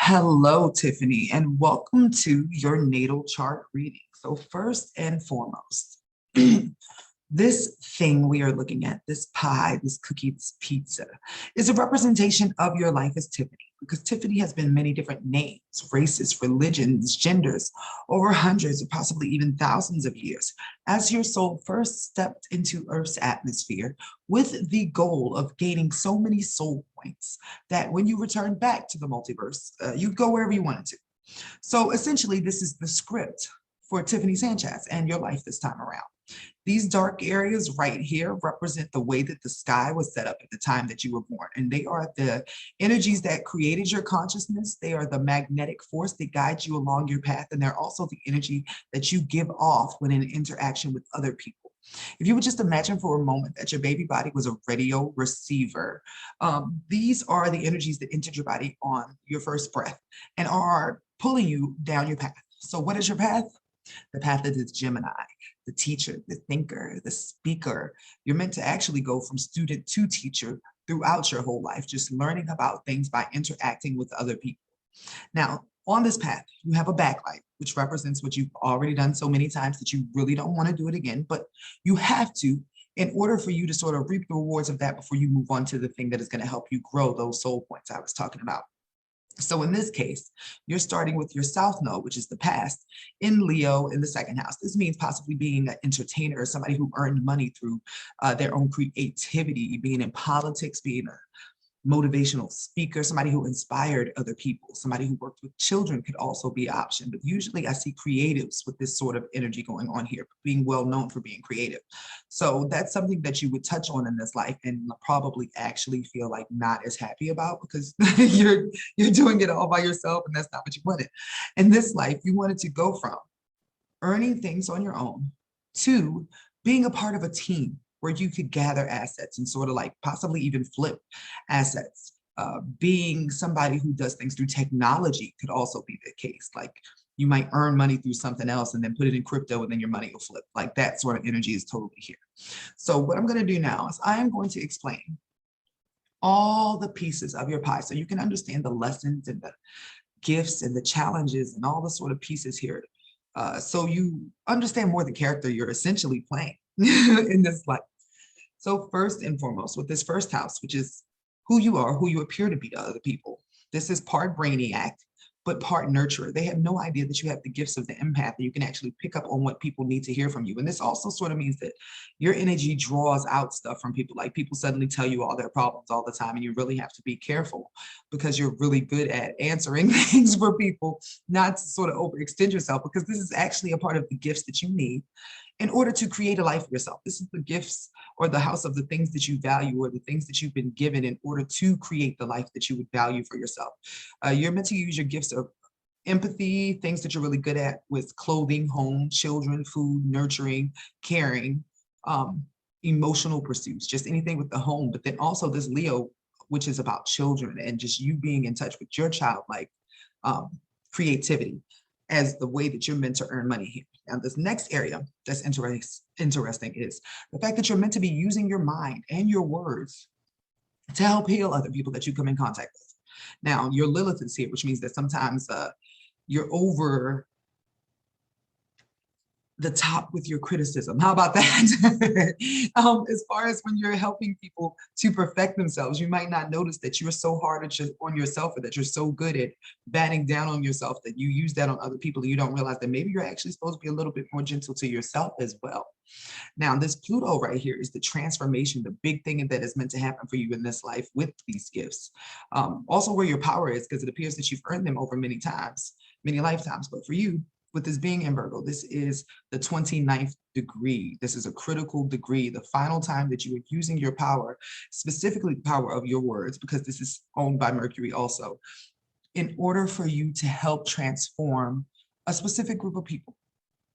Hello, Tiffany, and welcome to your natal chart reading. So first and foremost, this thing we are looking at, this pie, this cookie, this pizza, is a representation of your life as Tiffany, because Tiffany has been many different names, races, religions, genders, over hundreds or possibly even thousands of years, as your soul first stepped into Earth's atmosphere with the goal of gaining so many soul points that when you return back to the multiverse, you go wherever you wanted to. So essentially, this is the script for Tiffany Sanchez and your life this time around. These dark areas right here represent the way that the sky was set up at the time that you were born. And they are the energies that created your consciousness. They are the magnetic force that guides you along your path. And they're also the energy that you give off when in interaction with other people. If you would just imagine for a moment that your baby body was a radio receiver, these are the energies that entered your body on your first breath and are pulling you down your path. So what is your path? The path is Gemini, the teacher, the thinker, the speaker. You're meant to actually go from student to teacher throughout your whole life, just learning about things by interacting with other people. Now, on this path, you have a backlight, which represents what you've already done so many times that you really don't want to do it again, but you have to in order for you to sort of reap the rewards of that before you move on to the thing that is going to help you grow those soul points I was talking about. So in this case, you're starting with your South Node, which is the past, in Leo in the second house. This means possibly being an entertainer or somebody who earned money through their own creativity, being in politics, being a motivational speaker, somebody who inspired other people, somebody who worked with children could also be an option. But usually I see creatives with this sort of energy going on here, being well known for being creative. So that's something that you would touch on in this life and probably actually feel like not as happy about because you're doing it all by yourself and that's not what you wanted. In this life, you wanted to go from earning things on your own to being a part of a team where you could gather assets and sort of like possibly even flip assets. Being somebody who does things through technology could also be the case. Like you might earn money through something else and then put it in crypto and then your money will flip. Like that sort of energy is totally here. So what I'm going to do now is I am going to explain all the pieces of your pie so you can understand the lessons and the gifts and the challenges and all the sort of pieces here. So you understand more the character you're essentially playing in this life. So first and foremost, with this first house, which is who you are, who you appear to be to other people, this is part brainiac, but part nurturer. They have no idea that you have the gifts of the empath and you can actually pick up on what people need to hear from you. And this also sort of means that your energy draws out stuff from people. Like people suddenly tell you all their problems all the time and you really have to be careful because you're really good at answering things for people, not to sort of overextend yourself because this is actually a part of the gifts that you need in order to create a life for yourself. This is the gifts or the house of the things that you value or the things that you've been given in order to create the life that you would value for yourself. You're meant to use your gifts of empathy, things that you're really good at with clothing, home, children, food, nurturing, caring, emotional pursuits, just anything with the home. But then also this Leo, which is about children and just you being in touch with your childlike creativity as the way that you're meant to earn money here. Now, this next area that's interesting is the fact that you're meant to be using your mind and your words to help heal other people that you come in contact with. Now, your Lilith is here, which means that sometimes you're over the top with your criticism. How about that? As far as when you're helping people to perfect themselves, you might not notice that you're so hard on yourself or that you're so good at batting down on yourself that you use that on other people and you don't realize that maybe you're actually supposed to be a little bit more gentle to yourself as well. Now, this Pluto right here is the transformation, the big thing that is meant to happen for you in this life with these gifts. Also where your power is, because it appears that you've earned them over many times, many lifetimes, but for you, with this being in Virgo, this is the 29th degree. This is a critical degree, the final time that you are using your power, specifically the power of your words, because this is owned by Mercury also, in order for you to help transform a specific group of people.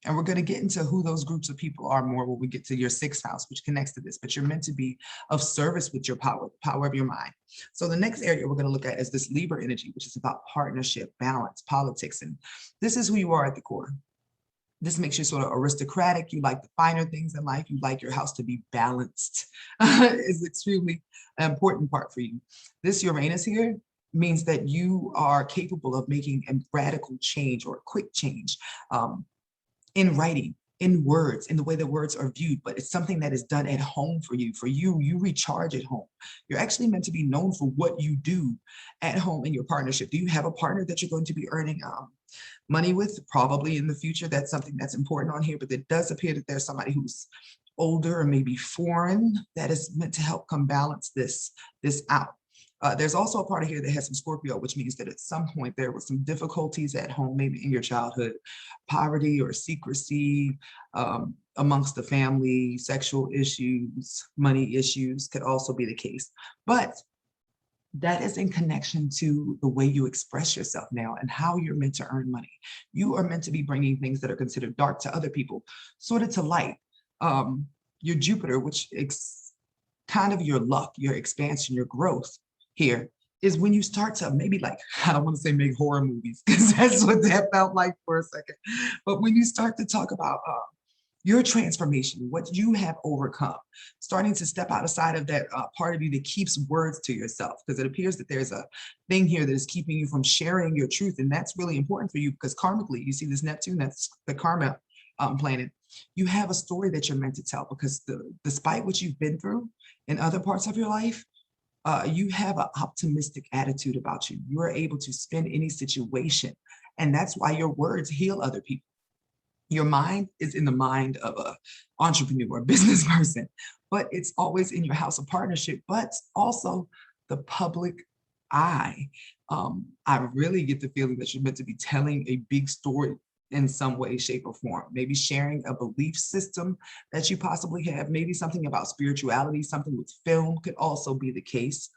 And we're going to get into who those groups of people are more when we get to your sixth house, which connects to this, but you're meant to be of service with your power, the power of your mind. So the next area we're going to look at is this Libra energy, which is about partnership, balance, politics. And this is who you are at the core. This makes you sort of aristocratic. You like the finer things in life. You like your house to be balanced. Is extremely important part for you. This Uranus here means that you are capable of making a radical change or a quick change in writing, in words, in the way that words are viewed, but it's something that is done at home for you. For you, you recharge at home. You're actually meant to be known for what you do at home in your partnership. Do you have a partner that you're going to be earning money with? Probably in the future. That's something that's important on here, but it does appear that there's somebody who's older or maybe foreign that is meant to help come balance this out. There's also a part of here that has some Scorpio, which means that at some point there was some difficulties at home, maybe in your childhood, poverty or secrecy amongst the family, sexual issues, money issues could also be the case. But that is in connection to the way you express yourself now and how you're meant to earn money. You are meant to be bringing things that are considered dark to other people, sort of to light. Your Jupiter, which is kind of your luck, your expansion, your growth here, is when you start to maybe, like, I don't want to say make horror movies, because that's what that felt like for a second. But when you start to talk about your transformation, what you have overcome, starting to step outside of that part of you that keeps words to yourself, because it appears that there's a thing here that is keeping you from sharing your truth. And that's really important for you because karmically, you see this Neptune, that's the karma planet. You have a story that you're meant to tell because despite what you've been through in other parts of your life, you have an optimistic attitude about you. You are able to spin any situation. And that's why your words heal other people. Your mind is in the mind of an entrepreneur, a business person, but it's always in your house of partnership, but also the public eye. I really get the feeling that you're meant to be telling a big story in some way, shape, or form. Maybe sharing a belief system that you possibly have, maybe something about spirituality, something with film could also be the case.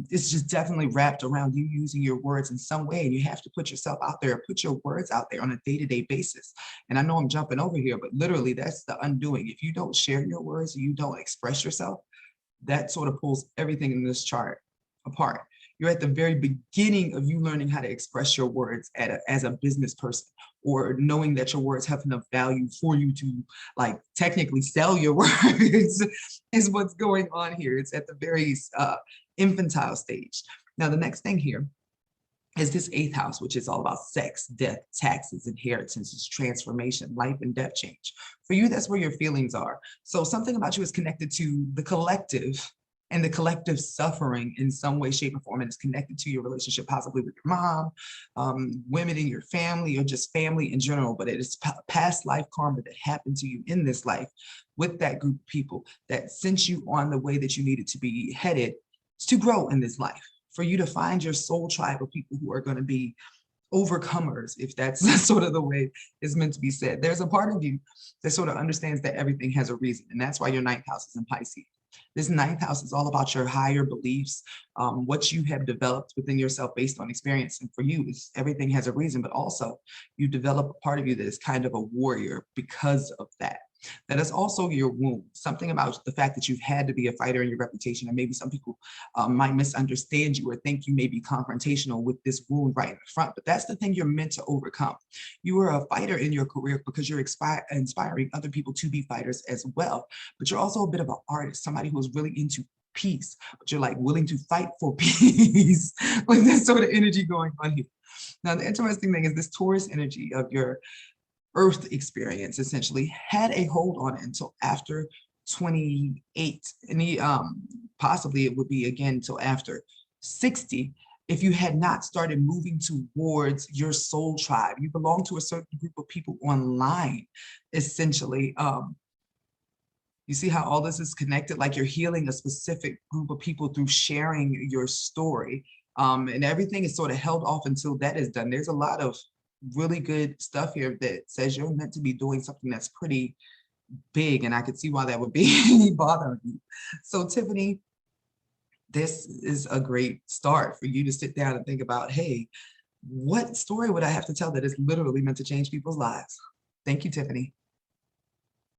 It's just definitely wrapped around you using your words in some way, and you have to put yourself out there, put your words out there on a day-to-day basis. And I know I'm jumping over here, but literally that's the undoing. If you don't share your words, you don't express yourself, that sort of pulls everything in this chart apart. You're at the very beginning of you learning how to express your words as a business person, or knowing that your words have enough value for you to, like, technically sell your words is what's going on here. It's at the very infantile stage. Now, the next thing here is this 8th house, which is all about sex, death, taxes, inheritances, transformation, life and death change. For you, that's where your feelings are. So something about you is connected to the collective and the collective suffering in some way, shape, or form. And it's connected to your relationship possibly with your mom, women in your family, or just family in general. But it is past life karma that happened to you in this life with that group of people that sent you on the way that you needed to be headed to grow in this life, for you to find your soul tribe of people who are going to be overcomers, if that's sort of the way it's meant to be said. There's a part of you that sort of understands that everything has a reason, and that's why your 9th house is in Pisces. This 9th house is all about your higher beliefs, what you have developed within yourself based on experience. And for you, everything has a reason, but also you develop a part of you that is kind of a warrior because of that. That is also your wound, something about the fact that you've had to be a fighter in your reputation. And maybe some people might misunderstand you or think you may be confrontational with this wound right in the front, but that's the thing you're meant to overcome. You are a fighter in your career because you're inspiring other people to be fighters as well. But you're also a bit of an artist, somebody who is really into peace, but you're like willing to fight for peace with this sort of energy going on here. Now, the interesting thing is this Taurus energy of your Earth experience essentially had a hold on it until after 28, and possibly it would be again until after 60 if you had not started moving towards your soul tribe. You belong to a certain group of people online, essentially. You see how all this is connected, like you're healing a specific group of people through sharing your story. And everything is sort of held off until that is done. There's a lot of really good stuff here that says you're meant to be doing something that's pretty big, and I could see why that would be bothering you. So Tiffany, this is a great start for you to sit down and think about, hey, what story would I have to tell that is literally meant to change people's lives? Thank you, Tiffany.